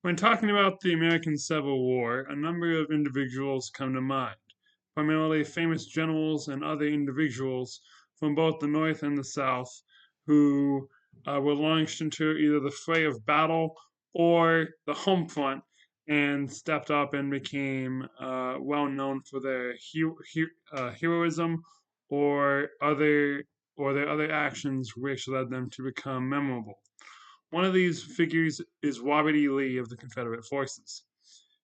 When talking about the American Civil War, a number of individuals come to mind, primarily famous generals and other individuals from both the North and the South who were launched into either the fray of battle or the home front and stepped up and became well known for their heroism or other or their other actions which led them to become memorable. One of these figures is Robert E. Lee of the Confederate forces.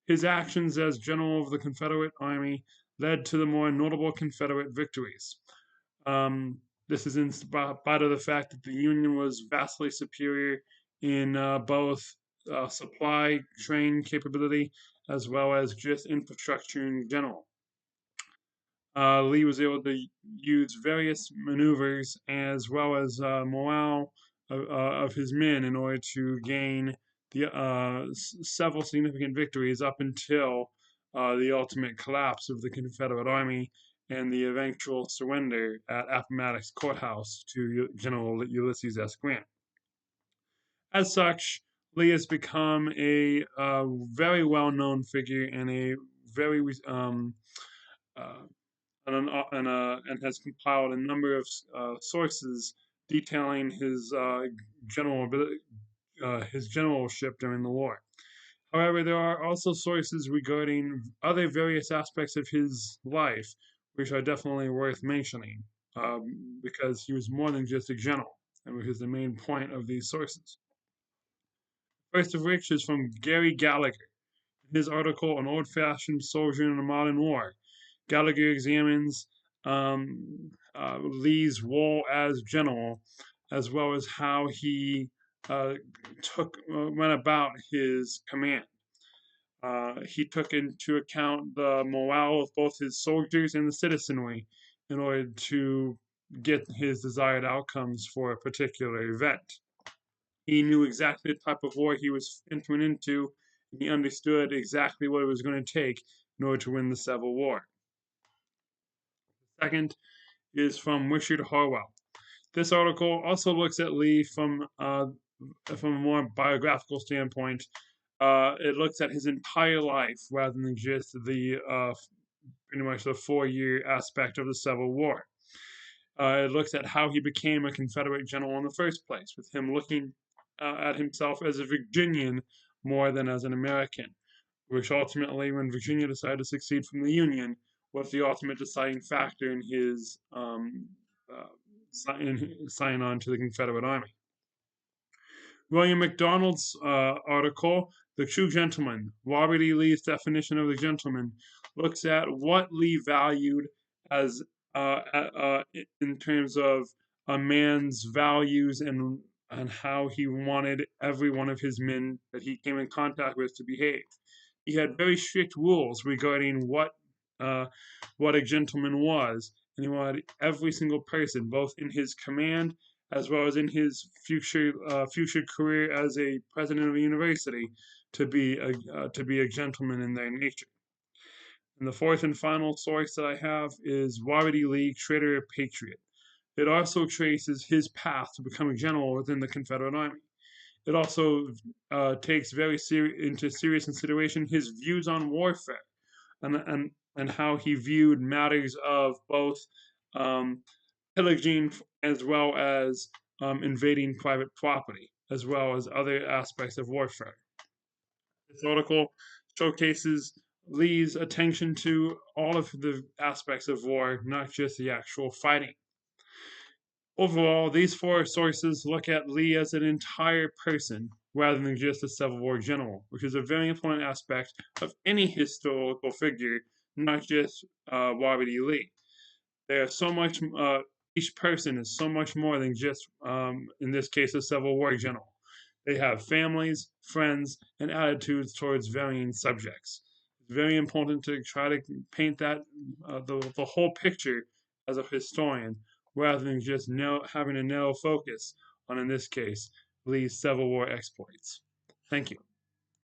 His actions as general of the Confederate Army led to the more notable Confederate victories. This is in spite of the fact that the Union was vastly superior in both supply train capability as well as just infrastructure in general. Lee was able to use various maneuvers as well as morale of his men in order to gain several significant victories up until the ultimate collapse of the Confederate Army and the eventual surrender at Appomattox Courthouse to General Ulysses S. Grant. As such, Lee has become a very well known figure and a very uh, and has compiled a number of sources detailing general his generalship during the war. However, there are also sources regarding other various aspects of his life, which are definitely worth mentioning, because he was more than just a general, and which is the main point of these sources. First of which is from Gary Gallagher. In his article, An Old Fashioned Soldier in a Modern War, Gallagher examines Lee's role as general, as well as how he went about his command. He took into account the morale of both his soldiers and the citizenry in order to get his desired outcomes for a particular event. He knew exactly the type of war he was entering into, and he understood exactly what it was going to take in order to win the Civil War. Second is from Richard Harwell. This article also looks at Lee from a more biographical standpoint. It looks at his entire life rather than just the pretty much the 4 year aspect of the Civil War. It looks at how he became a Confederate general in the first place, with him looking at himself as a Virginian more than as an American, which ultimately, when Virginia decided to secede from the Union, was the ultimate deciding factor in his sign on to the Confederate Army. William McDonald's article, The True Gentleman, Robert E. Lee's definition of the gentleman, looks at what Lee valued as in terms of a man's values and how he wanted every one of his men that he came in contact with to behave. He had very strict rules regarding what a gentleman was, and he wanted every single person, both in his command as well as in his future career as a president of a university, to be a gentleman in their nature. And the fourth and final source that I have is Robert E. Lee, Traitor or Patriot. It also traces his path to becoming general within the Confederate Army. It also takes into serious consideration his views on warfare and how he viewed matters of both um, pillaging as well as invading private property, as well as other aspects of warfare. This article showcases Lee's attention to all of the aspects of war, not just the actual fighting. Overall, these four sources look at Lee as an entire person rather than just a Civil War general, which is a very important aspect of any historical figure, not just Robert E. Lee. There's so much. Each person is so much more than just, in this case, a Civil War general. They have families, friends, and attitudes towards varying subjects. It's very important to try to paint the whole picture as a historian, rather than just having a narrow focus on, in this case, Lee's Civil War exploits. Thank you.